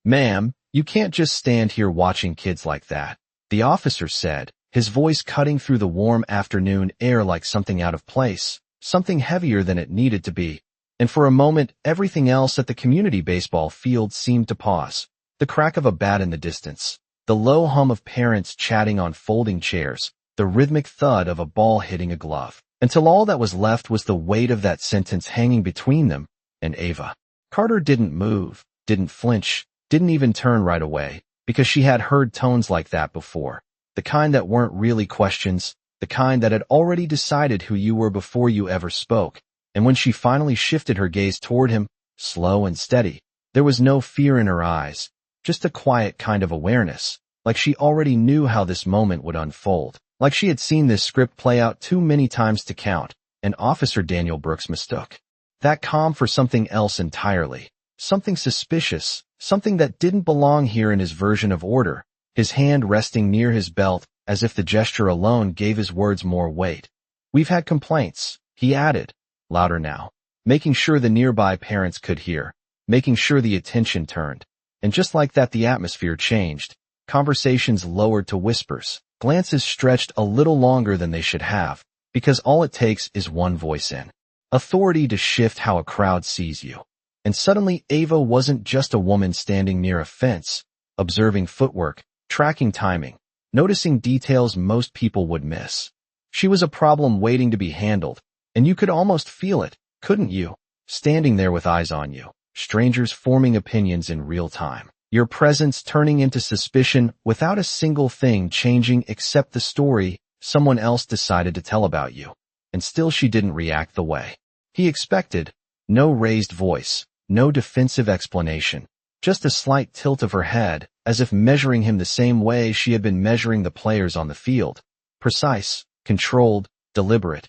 "Ma'am, you can't just stand here watching kids like that," the officer said, his voice cutting through the warm afternoon air like something out of place, something heavier than it needed to be. And for a moment, everything else at the community baseball field seemed to pause. The crack of a bat in the distance, the low hum of parents chatting on folding chairs, the rhythmic thud of a ball hitting a glove, until all that was left was the weight of that sentence hanging between them and Ava. Carter didn't move, didn't flinch, didn't even turn right away, because she had heard tones like that before. The kind that weren't really questions, the kind that had already decided who you were before you ever spoke. And when she finally shifted her gaze toward him, slow and steady, there was no fear in her eyes, just a quiet kind of awareness, like she already knew how this moment would unfold, like she had seen this script play out too many times to count, and Officer Daniel Brooks mistook that calm for something else entirely, something suspicious, something that didn't belong here in his version of order, his hand resting near his belt as if the gesture alone gave his words more weight. "We've had complaints," he added, louder now, making sure the nearby parents could hear, making sure the attention turned. And just like that, the atmosphere changed. Conversations lowered to whispers, glances stretched a little longer than they should have, because all it takes is one voice in authority to shift how a crowd sees you. And suddenly Ava wasn't just a woman standing near a fence, observing footwork, tracking timing, noticing details most people would miss. She was a problem waiting to be handled, and you could almost feel it, couldn't you? Standing there with eyes on you, strangers forming opinions in real time, your presence turning into suspicion without a single thing changing except the story someone else decided to tell about you. And still she didn't react the way he expected. No raised voice, no defensive explanation, just a slight tilt of her head, as if measuring him the same way she had been measuring the players on the field. Precise, controlled, deliberate.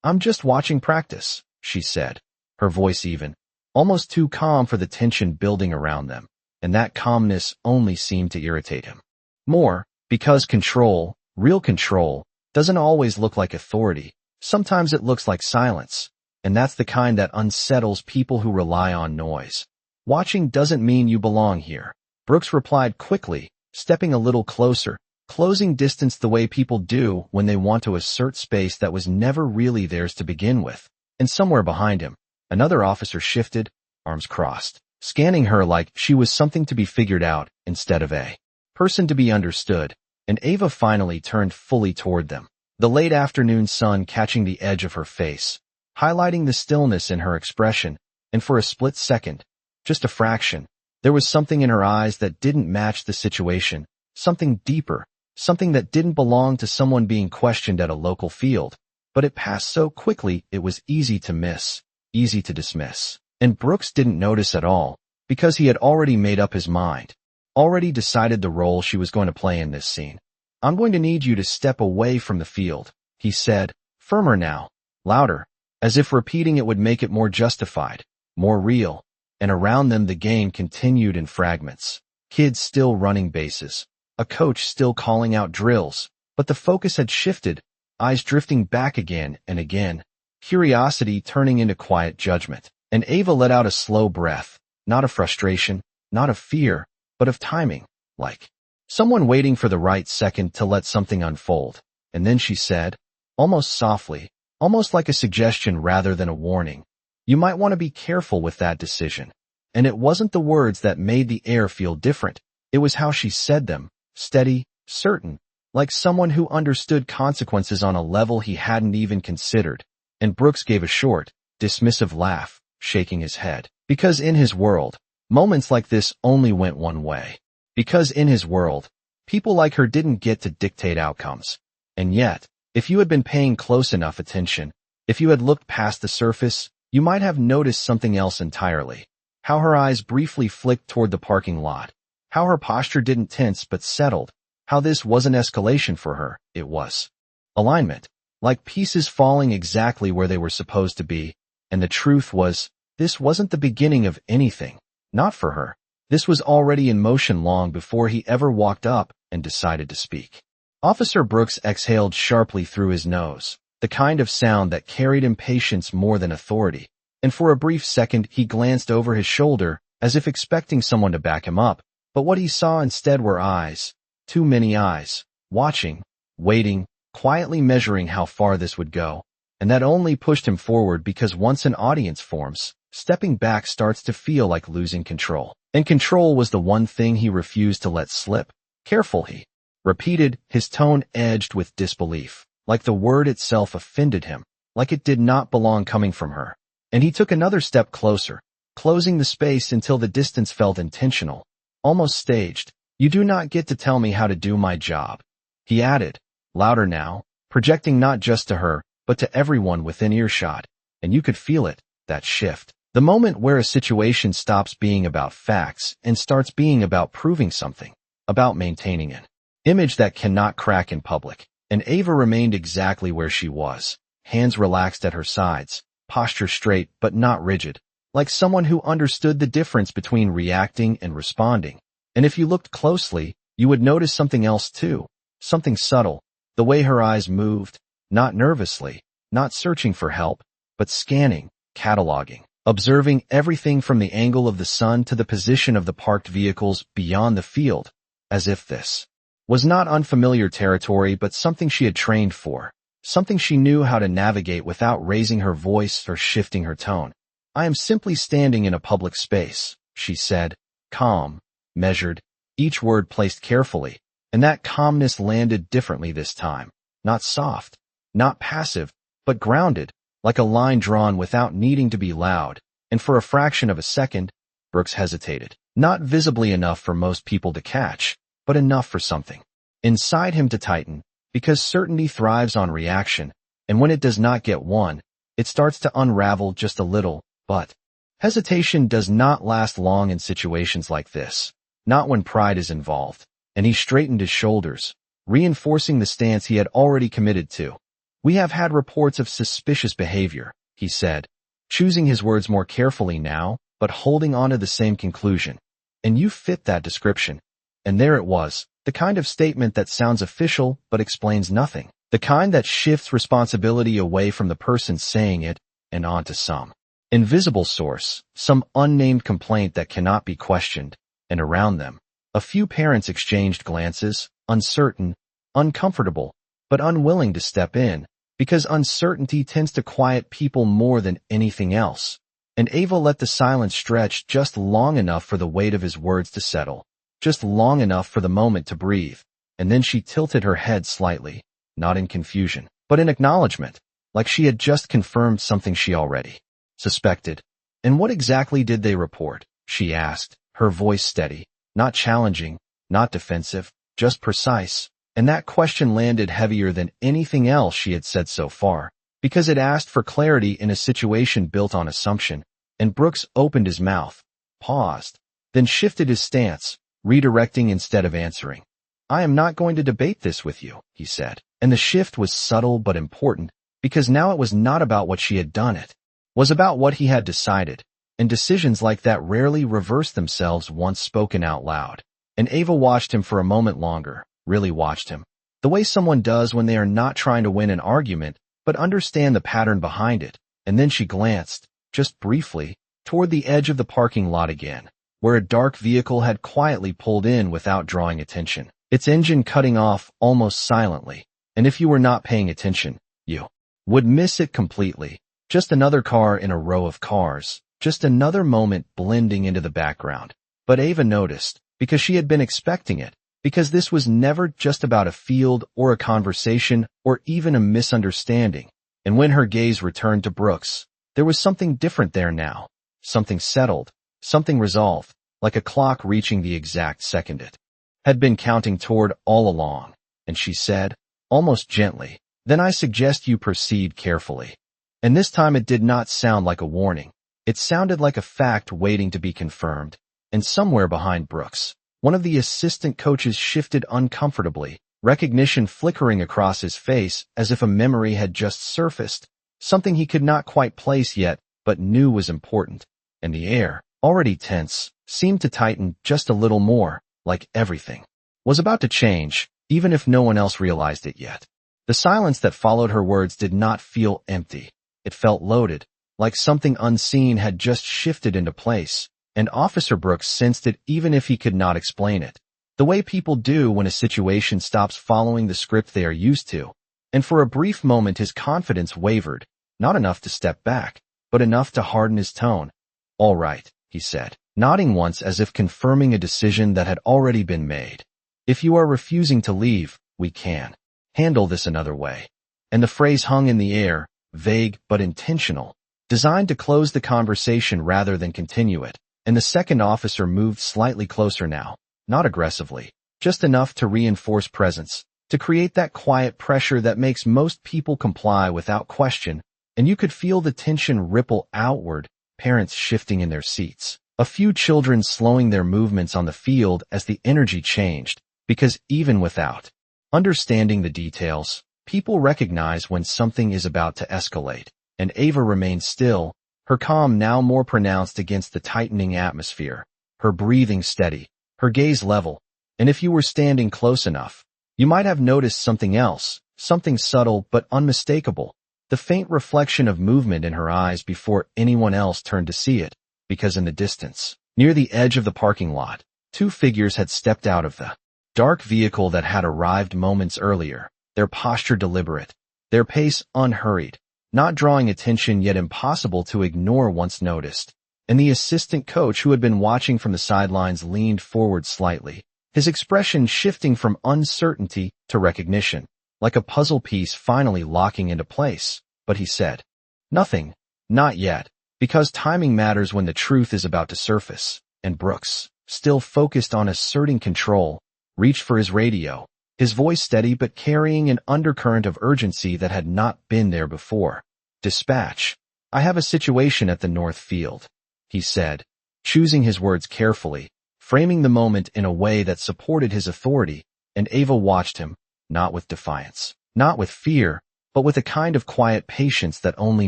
"I'm just watching practice," she said, her voice even, almost too calm for the tension building around them, and that calmness only seemed to irritate him more, because control, real control, doesn't always look like authority. Sometimes it looks like silence, and that's the kind that unsettles people who rely on noise. "Watching doesn't mean you belong here," Brooks replied quickly, stepping a little closer, closing distance the way people do when they want to assert space that was never really theirs to begin with. And somewhere behind him, another officer shifted, arms crossed, scanning her like she was something to be figured out instead of a person to be understood, and Ava finally turned fully toward them, the late afternoon sun catching the edge of her face, highlighting the stillness in her expression, and for a split second, just a fraction, there was something in her eyes that didn't match the situation, something deeper, something that didn't belong to someone being questioned at a local field. But it passed so quickly it was easy to miss, easy to dismiss. And Brooks didn't notice at all, because he had already made up his mind, already decided the role she was going to play in this scene. "I'm going to need you to step away from the field," he said, firmer now, louder, as if repeating it would make it more justified, more real. And around them the game continued in fragments. Kids still running bases, a coach still calling out drills, but the focus had shifted, eyes drifting back again and again, curiosity turning into quiet judgment. And Ava let out a slow breath, not of frustration, not of fear, but of timing, like someone waiting for the right second to let something unfold. And then she said, almost softly, almost like a suggestion rather than a warning, "You might want to be careful with that decision." And it wasn't the words that made the air feel different. It was how she said them, steady, certain, like someone who understood consequences on a level he hadn't even considered. And Brooks gave a short, dismissive laugh, shaking his head. Because in his world, moments like this only went one way. Because in his world, people like her didn't get to dictate outcomes. And yet, if you had been paying close enough attention, if you had looked past the surface, you might have noticed something else entirely. How her eyes briefly flicked toward the parking lot. How her posture didn't tense but settled. How this wasn't escalation for her, it was alignment. Like pieces falling exactly where they were supposed to be. And the truth was, this wasn't the beginning of anything. Not for her. This was already in motion long before he ever walked up and decided to speak. Officer Brooks exhaled sharply through his nose, the kind of sound that carried impatience more than authority. And for a brief second he glanced over his shoulder, as if expecting someone to back him up, But what he saw instead were eyes, too many eyes, watching, waiting, quietly measuring how far this would go. And that only pushed him forward because once an audience forms, stepping back starts to feel like losing control. And control was the one thing he refused to let slip. Careful, he repeated, his tone edged with disbelief, like the word itself offended him, like it did not belong coming from her. And he took another step closer, closing the space until the distance felt intentional, almost staged. You do not get to tell me how to do my job, he added, louder now, projecting not just to her, but to everyone within earshot. And you could feel it, that shift. The moment where a situation stops being about facts and starts being about proving something, about maintaining an image that cannot crack in public. And Ava remained exactly where she was, hands relaxed at her sides, posture straight but not rigid, like someone who understood the difference between reacting and responding. And if you looked closely, you would notice something else too, something subtle, the way her eyes moved, not nervously, not searching for help, but scanning, cataloging, observing everything from the angle of the sun to the position of the parked vehicles beyond the field, as if this was not unfamiliar territory but something she had trained for, something she knew how to navigate without raising her voice or shifting her tone. I am simply standing in a public space, she said, calm, measured, each word placed carefully, and that calmness landed differently this time, not soft, not passive, but grounded, like a line drawn without needing to be loud. And for a fraction of a second, Brooks hesitated, not visibly enough for most people to catch, but enough for something inside him to tighten, because certainty thrives on reaction, and when it does not get one, it starts to unravel just a little. But hesitation does not last long in situations like this, not when pride is involved. And he straightened his shoulders, reinforcing the stance he had already committed to. We have had reports of suspicious behavior, he said, choosing his words more carefully now, but holding on to the same conclusion. And you fit that description. And there it was, the kind of statement that sounds official but explains nothing, the kind that shifts responsibility away from the person saying it and onto some invisible source, some unnamed complaint that cannot be questioned. And around them, a few parents exchanged glances, uncertain, uncomfortable, but unwilling to step in, because uncertainty tends to quiet people more than anything else. And Ava let the silence stretch just long enough for the weight of his words to settle, just long enough for the moment to breathe, and then she tilted her head slightly, not in confusion, but in acknowledgement, like she had just confirmed something she already suspected. And what exactly did they report? She asked, her voice steady, not challenging, not defensive, just precise. And that question landed heavier than anything else she had said so far, because it asked for clarity in a situation built on assumption. And Brooks opened his mouth, paused, then shifted his stance, redirecting instead of answering. I am not going to debate this with you, he said. And the shift was subtle but important, because now it was not about what she had done, it was about what he had decided. And decisions like that rarely reverse themselves once spoken out loud. And Ava watched him for a moment longer, really watched him, the way someone does when they are not trying to win an argument, but understand the pattern behind it. And then she glanced, just briefly, toward the edge of the parking lot again, where a dark vehicle had quietly pulled in without drawing attention, its engine cutting off almost silently. And if you were not paying attention, you would miss it completely. Just another car in a row of cars, just another moment blending into the background. But Ava noticed, because she had been expecting it, because this was never just about a field or a conversation or even a misunderstanding. And when her gaze returned to Brooks, there was something different there now, something settled, something resolved, like a clock reaching the exact second it had been counting toward all along. And she said, almost gently, then I suggest you proceed carefully. And this time it did not sound like a warning. It sounded like a fact waiting to be confirmed. And somewhere behind Brooks, one of the assistant coaches shifted uncomfortably, recognition flickering across his face as if a memory had just surfaced, something he could not quite place yet, but knew was important. And the air, already tense, seemed to tighten just a little more, like everything was about to change, even if no one else realized it yet. The silence that followed her words did not feel empty. It felt loaded, like something unseen had just shifted into place, and Officer Brooks sensed it even if he could not explain it. The way people do when a situation stops following the script they are used to. And for a brief moment his confidence wavered, not enough to step back, but enough to harden his tone. "All right," he said, nodding once as if confirming a decision that had already been made. "If you are refusing to leave, we can handle this another way." And the phrase hung in the air, vague but intentional, designed to close the conversation rather than continue it. And the second officer moved slightly closer now, not aggressively, just enough to reinforce presence, to create that quiet pressure that makes most people comply without question, and you could feel the tension ripple outward, parents shifting in their seats, a few children slowing their movements on the field as the energy changed, because even without understanding the details, people recognize when something is about to escalate, and Ava remained still, her calm now more pronounced against the tightening atmosphere, her breathing steady, her gaze level, and if you were standing close enough, you might have noticed something else, something subtle but unmistakable, the faint reflection of movement in her eyes before anyone else turned to see it, because in the distance, near the edge of the parking lot, two figures had stepped out of the dark vehicle that had arrived moments earlier, their posture deliberate, their pace unhurried, not drawing attention yet impossible to ignore once noticed, and the assistant coach who had been watching from the sidelines leaned forward slightly, his expression shifting from uncertainty to recognition, like a puzzle piece finally locking into place. But he said, "Nothing, not yet, because timing matters when the truth is about to surface," and Brooks, still focused on asserting control, reached for his radio, his voice steady but carrying an undercurrent of urgency that had not been there before. "Dispatch, I have a situation at the North Field," he said, choosing his words carefully, framing the moment in a way that supported his authority, and Ava watched him, not with defiance, not with fear, but with a kind of quiet patience that only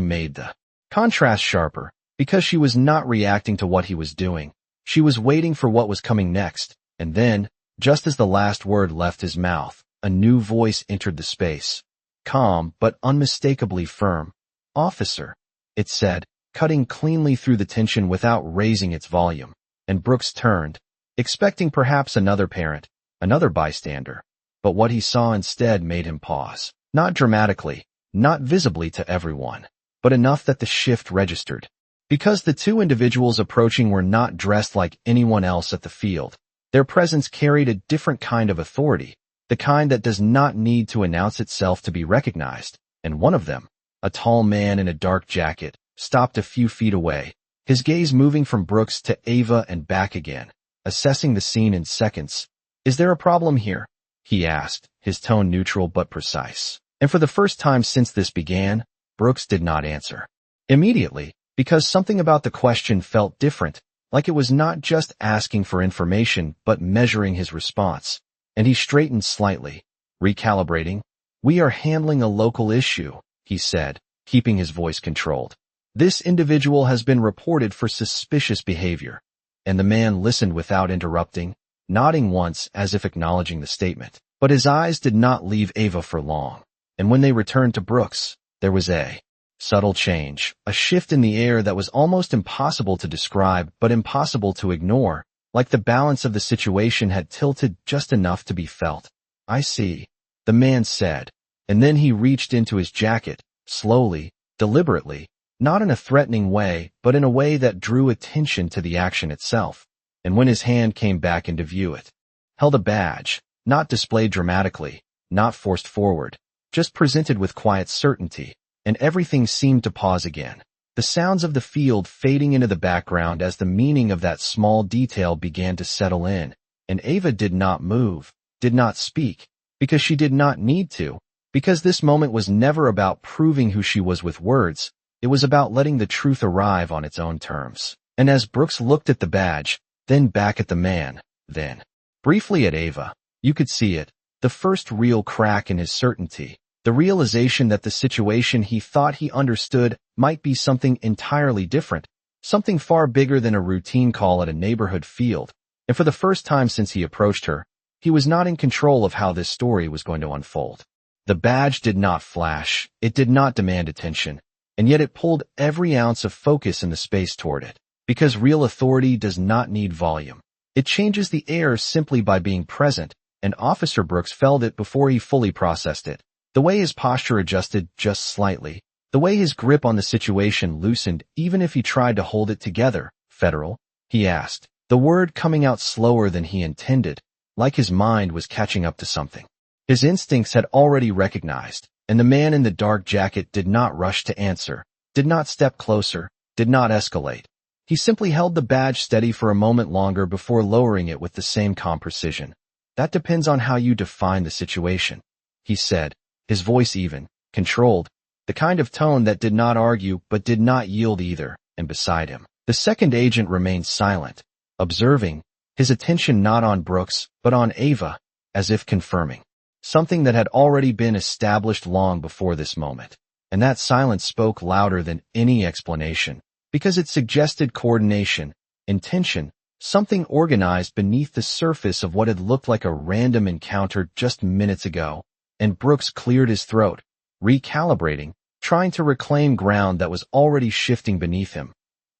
made the contrast sharper, because she was not reacting to what he was doing. She was waiting for what was coming next, and then, just as the last word left his mouth, a new voice entered the space, calm but unmistakably firm. "Officer," it said, cutting cleanly through the tension without raising its volume, and Brooks turned, expecting perhaps another parent, another bystander, but what he saw instead made him pause, not dramatically, not visibly to everyone, but enough that the shift registered. Because the two individuals approaching were not dressed like anyone else at the field, their presence carried a different kind of authority, the kind that does not need to announce itself to be recognized, and one of them, a tall man in a dark jacket, stopped a few feet away, his gaze moving from Brooks to Ava and back again, assessing the scene in seconds. "Is there a problem here?" he asked, his tone neutral but precise. And for the first time since this began, Brooks did not answer immediately, because something about the question felt different, like it was not just asking for information but measuring his response. And he straightened slightly, recalibrating. "We are handling a local issue," he said, keeping his voice controlled. "This individual has been reported for suspicious behavior." And the man listened without interrupting, nodding once as if acknowledging the statement. But his eyes did not leave Ava for long, and when they returned to Brooks, there was a subtle change, a shift in the air that was almost impossible to describe but impossible to ignore, like the balance of the situation had tilted just enough to be felt. "I see," the man said, and then he reached into his jacket, slowly, deliberately, not in a threatening way, but in a way that drew attention to the action itself. And when his hand came back into view, it held a badge, not displayed dramatically, not forced forward, just presented with quiet certainty, and everything seemed to pause again. The sounds of the field fading into the background as the meaning of that small detail began to settle in, and Ava did not move, did not speak, because she did not need to, because this moment was never about proving who she was with words, it was about letting the truth arrive on its own terms. And as Brooks looked at the badge, then back at the man, then briefly at Ava, you could see it, the first real crack in his certainty, the realization that the situation he thought he understood might be something entirely different, something far bigger than a routine call at a neighborhood field. And for the first time since he approached her, he was not in control of how this story was going to unfold. The badge did not flash, it did not demand attention, and yet it pulled every ounce of focus in the space toward it. Because real authority does not need volume. It changes the air simply by being present, and Officer Brooks felt it before he fully processed it. The way his posture adjusted just slightly, the way his grip on the situation loosened even if he tried to hold it together. "Federal?" he asked, the word coming out slower than he intended, like his mind was catching up to something. His instincts had already recognized, and the man in the dark jacket did not rush to answer, did not step closer, did not escalate. He simply held the badge steady for a moment longer before lowering it with the same calm precision. "That depends on how you define the situation," he said, his voice even, controlled, the kind of tone that did not argue but did not yield either. And beside him, the second agent remained silent, observing, his attention not on Brooks but on Ava, as if confirming something that had already been established long before this moment. And that silence spoke louder than any explanation, because it suggested coordination, intention, something organized beneath the surface of what had looked like a random encounter just minutes ago. And Brooks cleared his throat, recalibrating, trying to reclaim ground that was already shifting beneath him.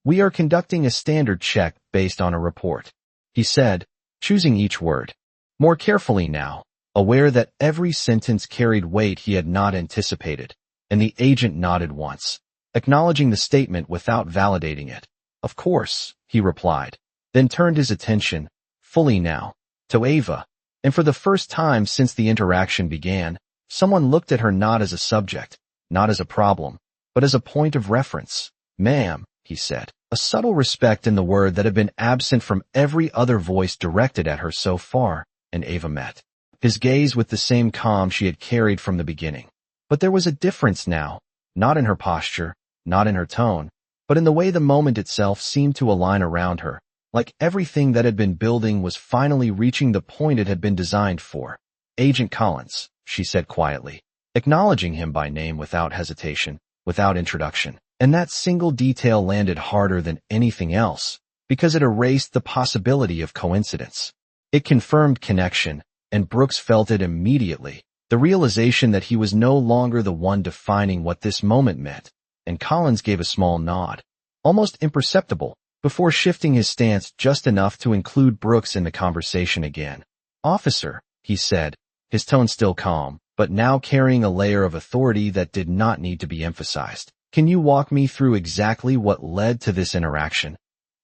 "We are conducting a standard check based on a report," he said, choosing each word more carefully now, aware that every sentence carried weight he had not anticipated. And the agent nodded once, acknowledging the statement without validating it. "Of course," he replied, then turned his attention, fully now, to Ava. And for the first time since the interaction began, someone looked at her not as a subject, not as a problem, but as a point of reference. "Ma'am," he said, a subtle respect in the word that had been absent from every other voice directed at her so far, and Ava met his gaze with the same calm she had carried from the beginning. But there was a difference now, not in her posture, not in her tone, but in the way the moment itself seemed to align around her, like everything that had been building was finally reaching the point it had been designed for. "Agent Collins," she said quietly, acknowledging him by name without hesitation, without introduction. And that single detail landed harder than anything else, because it erased the possibility of coincidence. It confirmed connection, and Brooks felt it immediately, the realization that he was no longer the one defining what this moment meant. And Collins gave a small nod, almost imperceptible, before shifting his stance just enough to include Brooks in the conversation again. "Officer," he said, his tone still calm, but now carrying a layer of authority that did not need to be emphasized. "Can you walk me through exactly what led to this interaction?"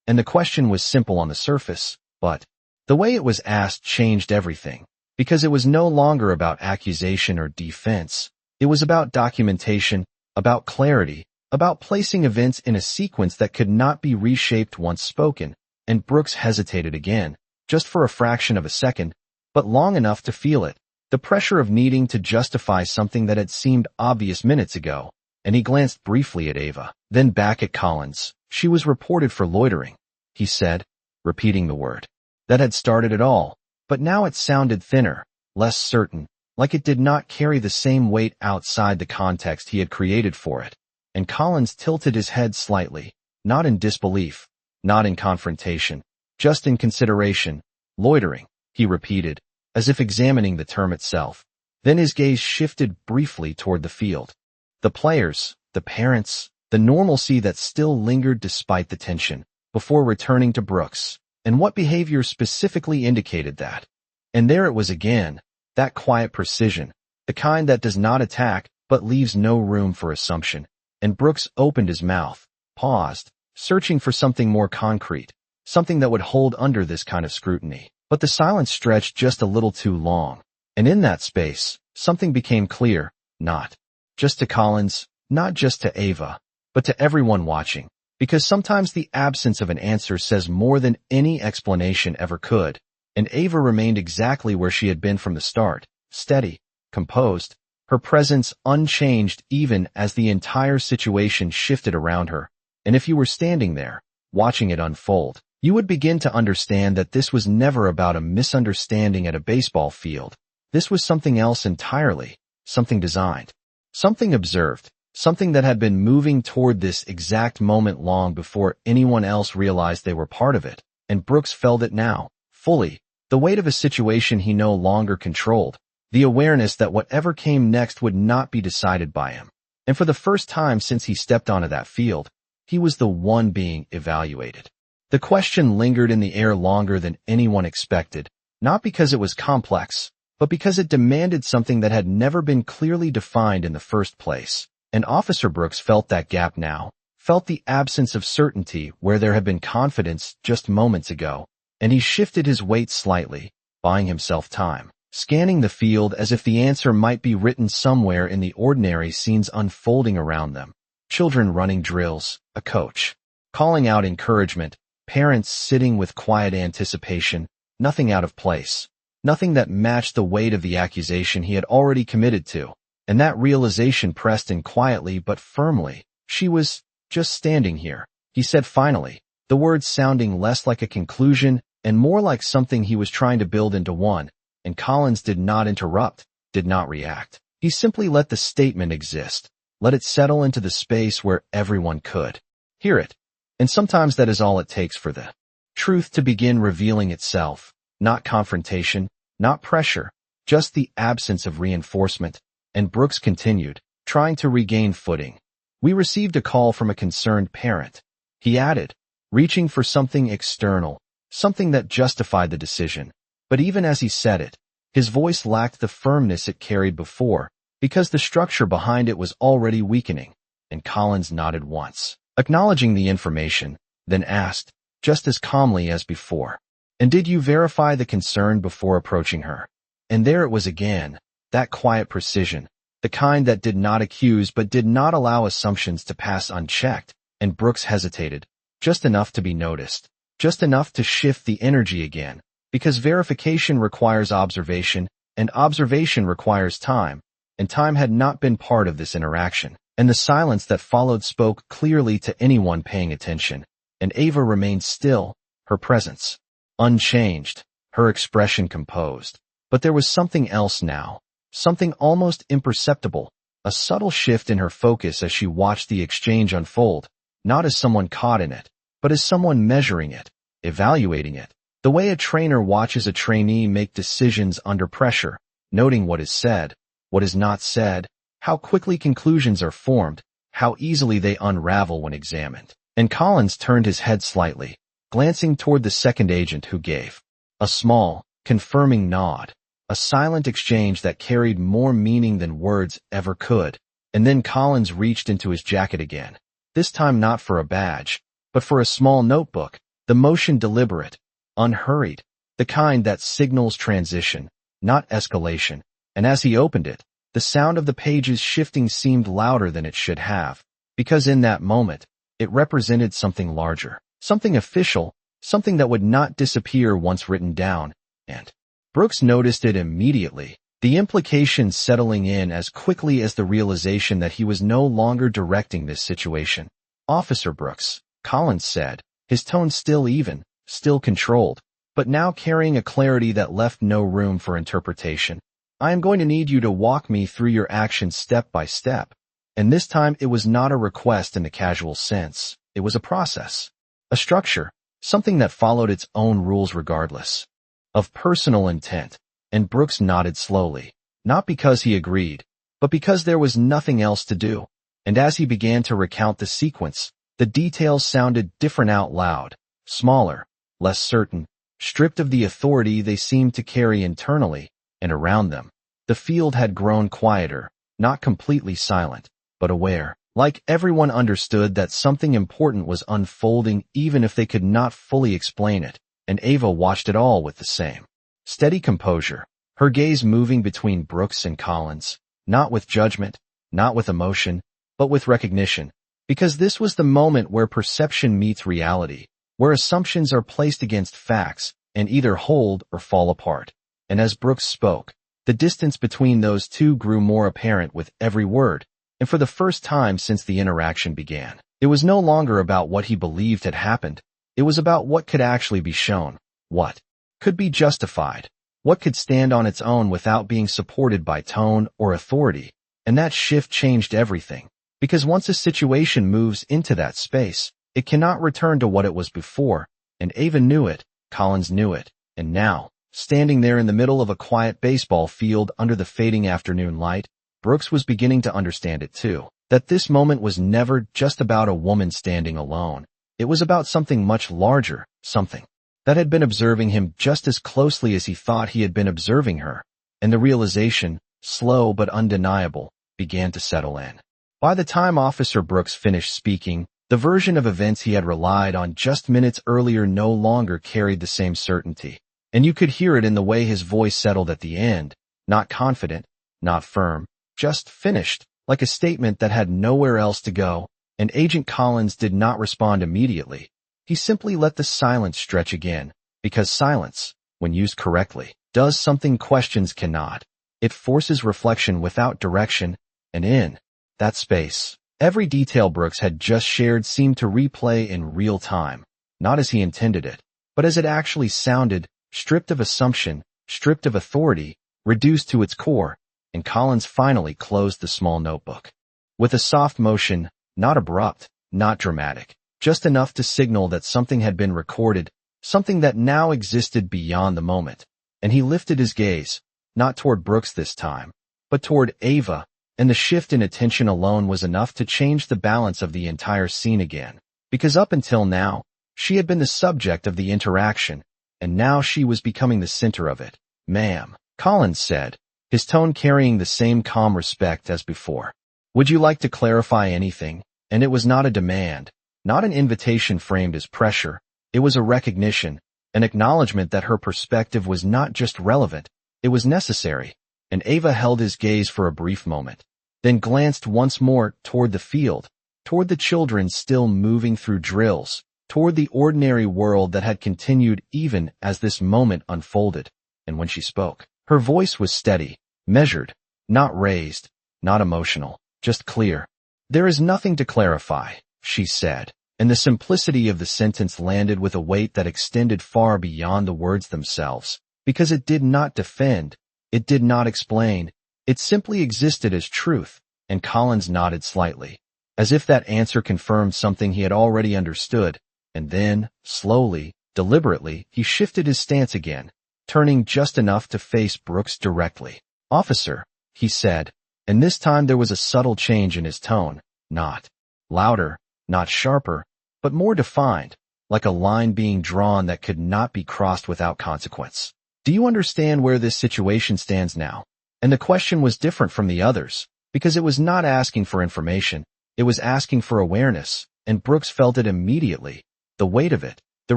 And the question was simple on the surface, but the way it was asked changed everything, because it was no longer about accusation or defense. It was about documentation, about clarity, about placing events in a sequence that could not be reshaped once spoken. And Brooks hesitated again, just for a fraction of a second, but long enough to feel it, the pressure of needing to justify something that had seemed obvious minutes ago. And he glanced briefly at Ava, then back at Collins. "She was reported for loitering," he said, repeating the word that had started it all, but now it sounded thinner, less certain, like it did not carry the same weight outside the context he had created for it. And Collins tilted his head slightly, not in disbelief, not in confrontation, just in consideration. "Loitering," he repeated, as if examining the term itself. Then his gaze shifted briefly toward the field. The players, the parents, the normalcy that still lingered despite the tension, before returning to Brooks. And what behavior specifically indicated that? And there it was again, that quiet precision, the kind that does not attack, but leaves no room for assumption. And Brooks opened his mouth, paused, searching for something more concrete, something that would hold under this kind of scrutiny. But the silence stretched just a little too long. And in that space, something became clear, not just to Collins, not just to Ava, but to everyone watching. Because sometimes the absence of an answer says more than any explanation ever could. And Ava remained exactly where she had been from the start, steady, composed, her presence unchanged even as the entire situation shifted around her. And if you were standing there, watching it unfold, you would begin to understand that this was never about a misunderstanding at a baseball field. This was something else entirely, something designed, something observed, something that had been moving toward this exact moment long before anyone else realized they were part of it. And Brooks felt it now, fully, the weight of a situation he no longer controlled, the awareness that whatever came next would not be decided by him. And for the first time since he stepped onto that field, He was the one being evaluated. The question lingered in the air longer than anyone expected, not because it was complex, but because it demanded something that had never been clearly defined in the first place. And Officer Brooks felt that gap now, felt the absence of certainty where there had been confidence just moments ago, and he shifted his weight slightly, buying himself time, scanning the field as if the answer might be written somewhere in the ordinary scenes unfolding around them. Children running drills, a coach calling out encouragement, parents sitting with quiet anticipation, nothing out of place, nothing that matched the weight of the accusation he had already committed to. And that realization pressed in quietly but firmly. She was just standing here, he said finally, the words sounding less like a conclusion and more like something he was trying to build into one. And Collins did not interrupt, did not react. He simply let the statement exist, let it settle into the space where everyone could hear it. And sometimes that is all it takes for the truth to begin revealing itself, not confrontation, not pressure, just the absence of reinforcement. And Brooks continued, trying to regain footing. We received a call from a concerned parent. He added, reaching for something external, something that justified the decision. But even as he said it, his voice lacked the firmness it carried before, because the structure behind it was already weakening. And Collins nodded once, acknowledging the information, then asked, just as calmly as before, and did you verify the concern before approaching her? And there it was again, that quiet precision, the kind that did not accuse but did not allow assumptions to pass unchecked. And Brooks hesitated, just enough to be noticed, just enough to shift the energy again, because verification requires observation, and observation requires time, and time had not been part of this interaction. And the silence that followed spoke clearly to anyone paying attention, and Ava remained still, her presence unchanged, her expression composed. But there was something else now, something almost imperceptible, a subtle shift in her focus as she watched the exchange unfold, not as someone caught in it, but as someone measuring it, evaluating it, the way a trainer watches a trainee make decisions under pressure, noting what is said, what is not said, how quickly conclusions are formed, how easily they unravel when examined. And Collins turned his head slightly, glancing toward the second agent who gave a small, confirming nod, a silent exchange that carried more meaning than words ever could. And then Collins reached into his jacket again, this time not for a badge, but for a small notebook, the motion deliberate, unhurried, the kind that signals transition, not escalation. And as he opened it, the sound of the pages shifting seemed louder than it should have, because in that moment, it represented something larger, something official, something that would not disappear once written down. And Brooks noticed it immediately, the implications settling in as quickly as the realization that he was no longer directing this situation. Officer Brooks, Collins said, his tone still even, still controlled, but now carrying a clarity that left no room for interpretation. I am going to need you to walk me through your actions step by step. And this time it was not a request in the casual sense. It was a process, a structure, something that followed its own rules regardless of personal intent. And Brooks nodded slowly, not because he agreed, but because there was nothing else to do. And as he began to recount the sequence, the details sounded different out loud, smaller, less certain, stripped of the authority they seemed to carry internally. And around them, the field had grown quieter, not completely silent, but aware, like everyone understood that something important was unfolding even if they could not fully explain it. And Ava watched it all with the same steady composure, her gaze moving between Brooks and Collins, not with judgment, not with emotion, but with recognition, because this was the moment where perception meets reality, where assumptions are placed against facts and either hold or fall apart. And as Brooks spoke, the distance between those two grew more apparent with every word, and for the first time since the interaction began, it was no longer about what he believed had happened. It was about what could actually be shown, what could be justified, what could stand on its own without being supported by tone or authority. And that shift changed everything, because once a situation moves into that space, it cannot return to what it was before. And Ava knew it, Collins knew it, and now, standing there in the middle of a quiet baseball field under the fading afternoon light, Brooks was beginning to understand it too. That this moment was never just about a woman standing alone. It was about something much larger, something that had been observing him just as closely as he thought he had been observing her. And the realization, slow but undeniable, began to settle in. By the time Officer Brooks finished speaking, the version of events he had relied on just minutes earlier no longer carried the same certainty. And you could hear it in the way his voice settled at the end, not confident, not firm, just finished, like a statement that had nowhere else to go. And Agent Collins did not respond immediately. He simply let the silence stretch again, because silence, when used correctly, does something questions cannot. It forces reflection without direction, and in that space, every detail Brooks had just shared seemed to replay in real time, not as he intended it, but as it actually sounded, stripped of assumption, stripped of authority, reduced to its core. And Collins finally closed the small notebook. With a soft motion, not abrupt, not dramatic, just enough to signal that something had been recorded, something that now existed beyond the moment. And he lifted his gaze, not toward Brooks this time, but toward Ava, and the shift in attention alone was enough to change the balance of the entire scene again. Because up until now, she had been the subject of the interaction, and now she was becoming the center of it. "Ma'am," Collins said, his tone carrying the same calm respect as before. "Would you like to clarify anything?" And it was not a demand, not an invitation framed as pressure. It was a recognition, an acknowledgement that her perspective was not just relevant, it was necessary. And Ava held his gaze for a brief moment, then glanced once more toward the field, toward the children still moving through drills, toward the ordinary world that had continued even as this moment unfolded. And when she spoke, her voice was steady, measured, not raised, not emotional, just clear. "There is nothing to clarify," she said, and the simplicity of the sentence landed with a weight that extended far beyond the words themselves, because it did not defend, it did not explain, it simply existed as truth. And Collins nodded slightly, as if that answer confirmed something he had already understood, and then, slowly, deliberately, he shifted his stance again, turning just enough to face Brooks directly. "Officer," he said, and this time there was a subtle change in his tone, not louder, not sharper, but more defined, like a line being drawn that could not be crossed without consequence. "Do you understand where this situation stands now?" And the question was different from the others, because it was not asking for information, it was asking for awareness, and Brooks felt it immediately, the weight of it, the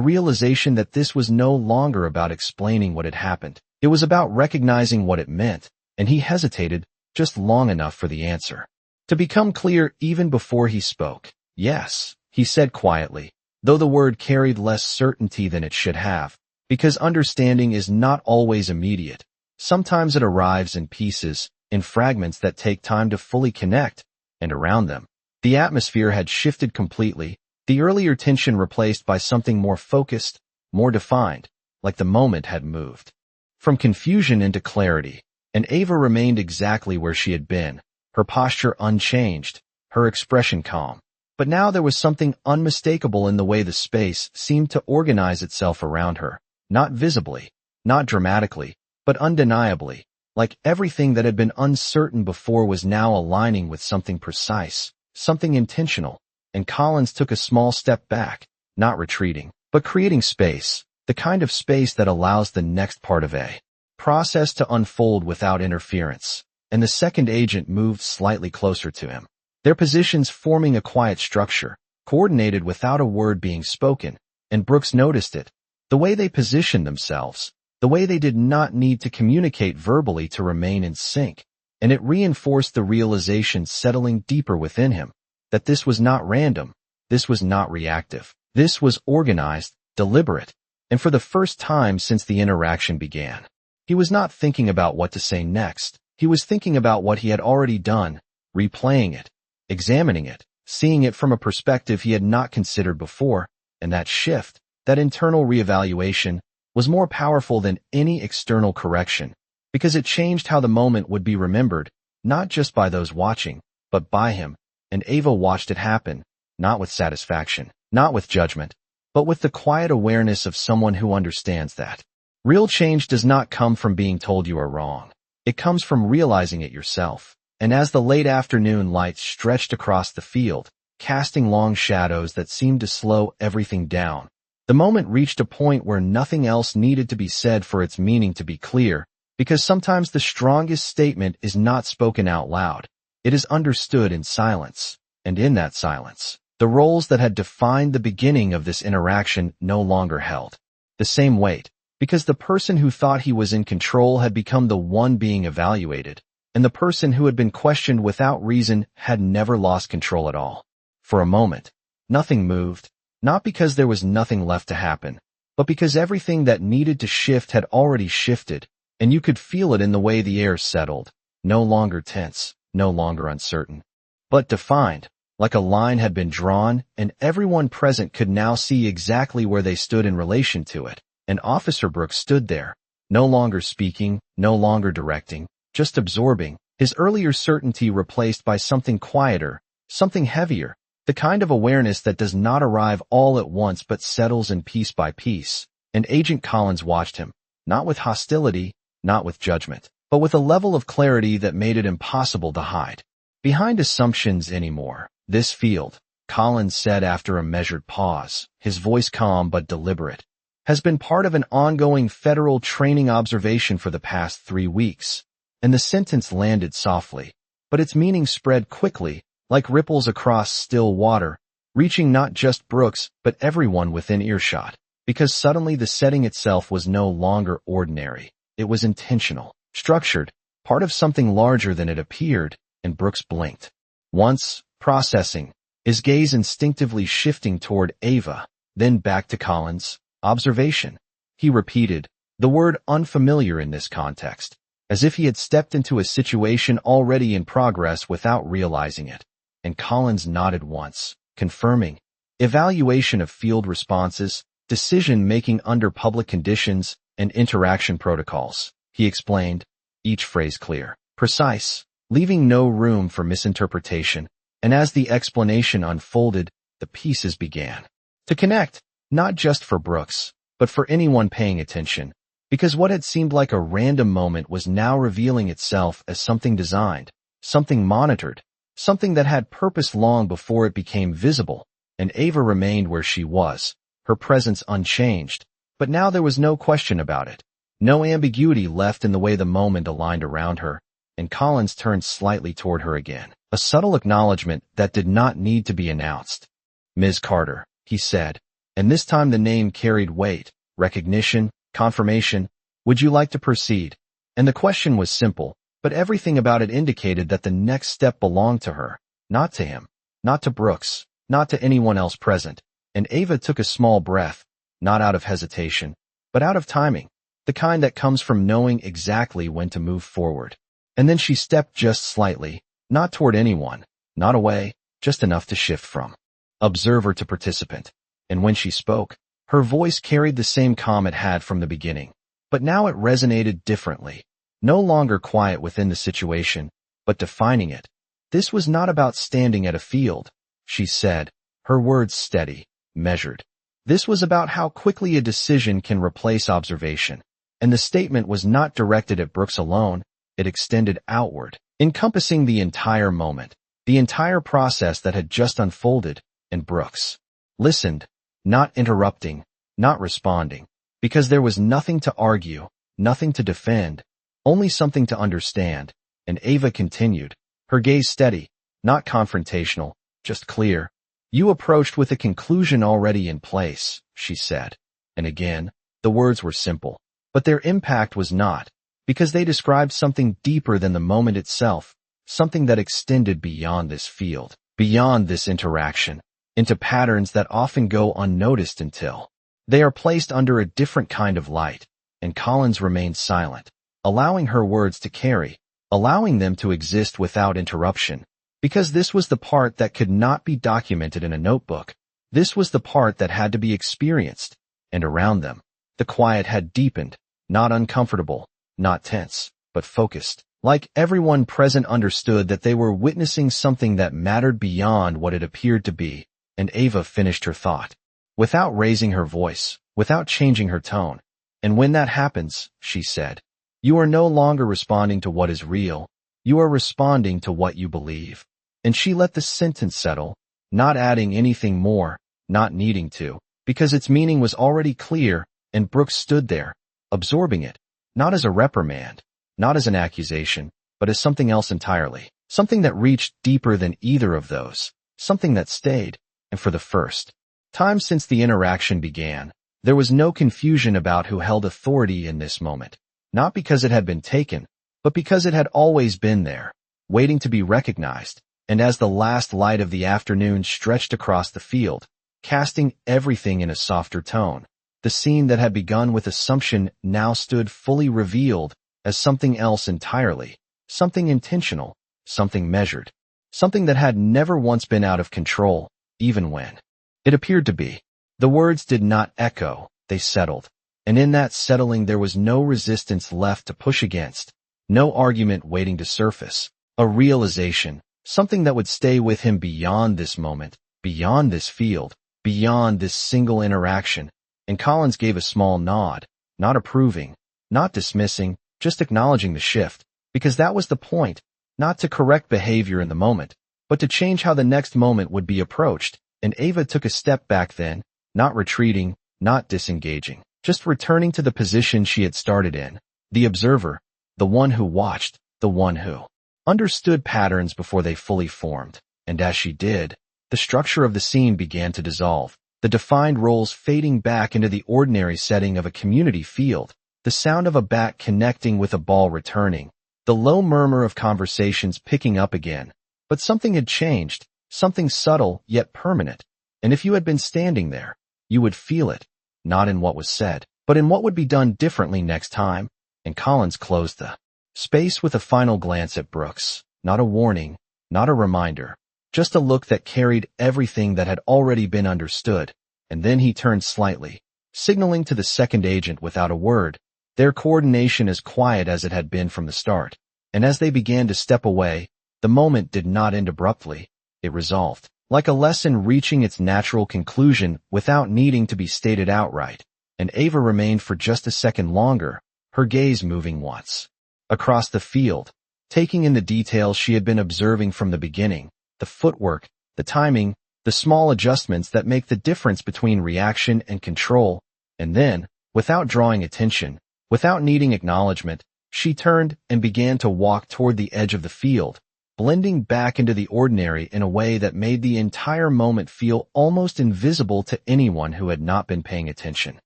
realization that this was no longer about explaining what had happened. It was about recognizing what it meant, and he hesitated just long enough for the answer to become clear even before he spoke. "Yes," he said quietly, though the word carried less certainty than it should have, because understanding is not always immediate. Sometimes it arrives in pieces, in fragments that take time to fully connect, and around them, the atmosphere had shifted completely, the earlier tension replaced by something more focused, more defined, like the moment had moved from confusion into clarity. And Ava remained exactly where she had been, her posture unchanged, her expression calm. But now there was something unmistakable in the way the space seemed to organize itself around her, not visibly, not dramatically, but undeniably, like everything that had been uncertain before was now aligning with something precise, something intentional. And Collins took a small step back, not retreating, but creating space, the kind of space that allows the next part of a process to unfold without interference. And the second agent moved slightly closer to him, their positions forming a quiet structure, coordinated without a word being spoken. And Brooks noticed it, the way they positioned themselves, the way they did not need to communicate verbally to remain in sync. And it reinforced the realization settling deeper within him, that this was not random, this was not reactive, this was organized, deliberate. And for the first time since the interaction began, he was not thinking about what to say next. He was thinking about what he had already done, replaying it, examining it, seeing it from a perspective he had not considered before. And that shift, that internal reevaluation, was more powerful than any external correction, because it changed how the moment would be remembered, not just by those watching, but by him. And Ava watched it happen, not with satisfaction, not with judgment, but with the quiet awareness of someone who understands that real change does not come from being told you are wrong. It comes from realizing it yourself. And as the late afternoon light stretched across the field, casting long shadows that seemed to slow everything down, the moment reached a point where nothing else needed to be said for its meaning to be clear, because sometimes the strongest statement is not spoken out loud. It is understood in silence, and in that silence, the roles that had defined the beginning of this interaction no longer held the same weight, because the person who thought he was in control had become the one being evaluated, and the person who had been questioned without reason had never lost control at all. For a moment, nothing moved, not because there was nothing left to happen, but because everything that needed to shift had already shifted, and you could feel it in the way the air settled, no longer tense, no longer uncertain, but defined, like a line had been drawn, and everyone present could now see exactly where they stood in relation to it. And Officer Brooks stood there, no longer speaking, no longer directing, just absorbing, his earlier certainty replaced by something quieter, something heavier, the kind of awareness that does not arrive all at once but settles in piece by piece. And Agent Collins watched him, not with hostility, not with judgment, but with a level of clarity that made it impossible to hide behind assumptions anymore. "This field," Collins said after a measured pause, his voice calm but deliberate, "has been part of an ongoing federal training observation for the past 3 weeks." And the sentence landed softly, but its meaning spread quickly, like ripples across still water, reaching not just Brooks but everyone within earshot, because suddenly the setting itself was no longer ordinary. It was intentional, structured, part of something larger than it appeared, and Brooks blinked. Once, processing, his gaze instinctively shifting toward Ava, then back to Collins. "Observation." He repeated, the word unfamiliar in this context, as if he had stepped into a situation already in progress without realizing it. And Collins nodded once, confirming. "Evaluation of field responses, decision-making under public conditions, and interaction protocols," he explained, each phrase clear, precise, leaving no room for misinterpretation. And as the explanation unfolded, the pieces began to connect, not just for Brooks, but for anyone paying attention, because what had seemed like a random moment was now revealing itself as something designed, something monitored, something that had purpose long before it became visible. And Ava remained where she was, her presence unchanged, but now there was no question about it, no ambiguity left in the way the moment aligned around her. And Collins turned slightly toward her again, a subtle acknowledgement that did not need to be announced. "Ms. Carter," he said, and this time the name carried weight, recognition, confirmation. "Would you like to proceed?" And the question was simple, but everything about it indicated that the next step belonged to her, not to him, not to Brooks, not to anyone else present. And Ava took a small breath, not out of hesitation, but out of timing, the kind that comes from knowing exactly when to move forward. And then she stepped just slightly, not toward anyone, not away, just enough to shift from observer to participant. And when she spoke, her voice carried the same calm it had from the beginning, but now it resonated differently, no longer quiet within the situation, but defining it. "This was not about standing at a field," she said, her words steady, measured. "This was about how quickly a decision can replace observation." And the statement was not directed at Brooks alone. It extended outward, encompassing the entire moment, the entire process that had just unfolded. And Brooks listened, not interrupting, not responding, because there was nothing to argue, nothing to defend, only something to understand. And Ava continued, her gaze steady, not confrontational, just clear. "You approached with a conclusion already in place," she said. And again, the words were simple, but their impact was not, because they described something deeper than the moment itself, something that extended beyond this field, beyond this interaction, into patterns that often go unnoticed until they are placed under a different kind of light. And Collins remained silent, allowing her words to carry, allowing them to exist without interruption, because this was the part that could not be documented in a notebook. This was the part that had to be experienced. And around them, the quiet had deepened, not uncomfortable, not tense, but focused, like everyone present understood that they were witnessing something that mattered beyond what it appeared to be. And Ava finished her thought, without raising her voice, without changing her tone. "And when that happens," she said, "you are no longer responding to what is real, You are responding to what you believe. And she let the sentence settle, not adding anything more, not needing to, because its meaning was already clear, and Brooks stood there, absorbing it, not as a reprimand, not as an accusation, but as something else entirely. Something that reached deeper than either of those. Something that stayed. And for the first time since the interaction began, there was no confusion about who held authority in this moment. Not because it had been taken, but because it had always been there, waiting to be recognized. And as the last light of the afternoon stretched across the field, casting everything in a softer tone, the scene that had begun with assumption now stood fully revealed as something else entirely, something intentional, something measured, something that had never once been out of control, even when it appeared to be. The words did not echo, they settled, and in that settling there was no resistance left to push against, no argument waiting to surface, a realization, something that would stay with him beyond this moment, beyond this field, beyond this single interaction. And Collins gave a small nod, not approving, not dismissing, just acknowledging the shift, because that was the point, not to correct behavior in the moment, but to change how the next moment would be approached. And Ava took a step back then, not retreating, not disengaging, just returning to the position she had started in, the observer, the one who watched, the one who understood patterns before they fully formed. And as she did, the structure of the scene began to dissolve, the defined roles fading back into the ordinary setting of a community field, the sound of a bat connecting with a ball returning, the low murmur of conversations picking up again. But something had changed, something subtle yet permanent, and if you had been standing there, you would feel it, not in what was said, but in what would be done differently next time. And Collins closed the space with a final glance at Brooks, not a warning, not a reminder, just a look that carried everything that had already been understood. And then he turned slightly, signaling to the second agent without a word, their coordination as quiet as it had been from the start. And as they began to step away, the moment did not end abruptly, it resolved, like a lesson reaching its natural conclusion without needing to be stated outright. And Ava remained for just a second longer, her gaze moving once across the field, taking in the details she had been observing from the beginning, the footwork, the timing, the small adjustments that make the difference between reaction and control. And then, without drawing attention, without needing acknowledgement, she turned and began to walk toward the edge of the field, blending back into the ordinary in a way that made the entire moment feel almost invisible to anyone who had not been paying attention.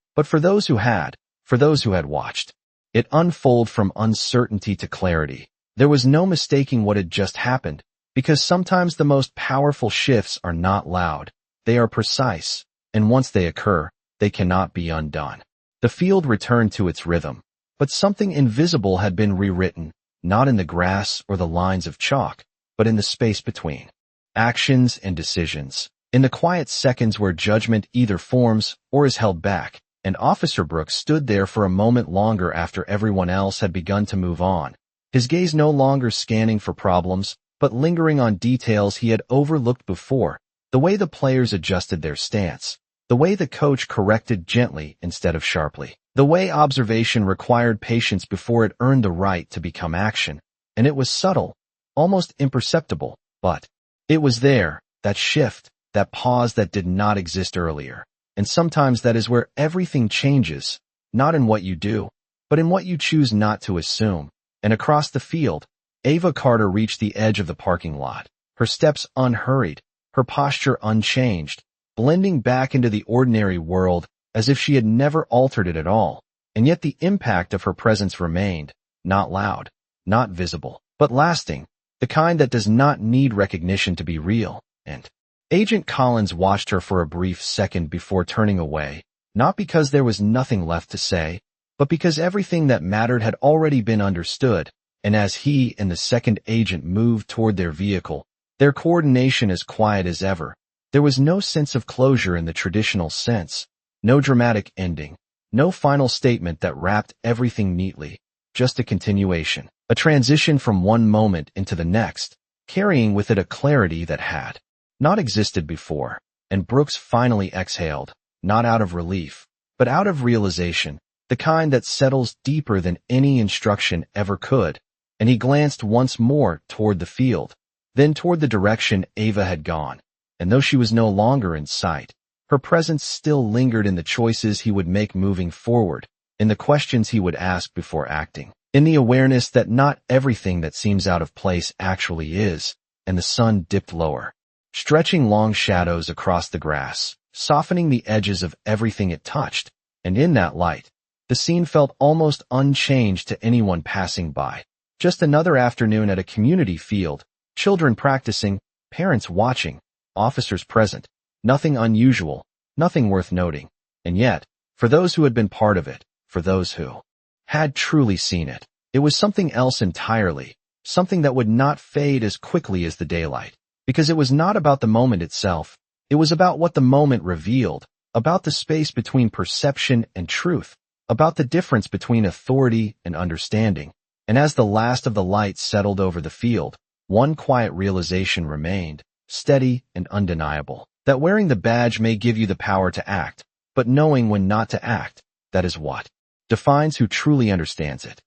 But for those who had watched it unfold from uncertainty to clarity, there was no mistaking what had just happened, because sometimes the most powerful shifts are not loud, they are precise, and once they occur, they cannot be undone. The field returned to its rhythm, but something invisible had been rewritten, not in the grass or the lines of chalk, but in the space between actions and decisions, in the quiet seconds where judgment either forms or is held back. And Officer Brooks stood there for a moment longer after everyone else had begun to move on, his gaze no longer scanning for problems, but lingering on details he had overlooked before, the way the players adjusted their stance, the way the coach corrected gently instead of sharply, the way observation required patience before it earned the right to become action. And it was subtle, almost imperceptible, but it was there, that shift, that pause that did not exist earlier. And sometimes that is where everything changes, not in what you do, but in what you choose not to assume. And across the field, Ava Carter reached the edge of the parking lot, her steps unhurried, her posture unchanged, blending back into the ordinary world as if she had never altered it at all. And yet the impact of her presence remained, not loud, not visible, but lasting, the kind that does not need recognition to be real. And Agent Collins watched her for a brief second before turning away, not because there was nothing left to say, but because everything that mattered had already been understood. And as he and the second agent moved toward their vehicle, their coordination as quiet as ever, there was no sense of closure in the traditional sense, no dramatic ending, no final statement that wrapped everything neatly, just a continuation, a transition from one moment into the next, carrying with it a clarity that had not existed before. And Brooks finally exhaled, not out of relief, but out of realization, the kind that settles deeper than any instruction ever could. and he glanced once more toward the field, then toward the direction Ava had gone. And though she was no longer in sight, her presence still lingered in the choices he would make moving forward, in the questions he would ask before acting, in the awareness that not everything that seems out of place actually is. And the sun dipped lower, stretching long shadows across the grass, softening the edges of everything it touched, and in that light, the scene felt almost unchanged to anyone passing by. Just another afternoon at a community field, children practicing, parents watching, officers present. Nothing unusual, nothing worth noting. And yet, for those who had been part of it, for those who had truly seen it, it was something else entirely, something that would not fade as quickly as the daylight. Because it was not about the moment itself, it was about what the moment revealed, about the space between perception and truth, about the difference between authority and understanding. And as the last of the lights settled over the field, one quiet realization remained, steady and undeniable, that wearing the badge may give you the power to act, but knowing when not to act, that is what defines who truly understands it.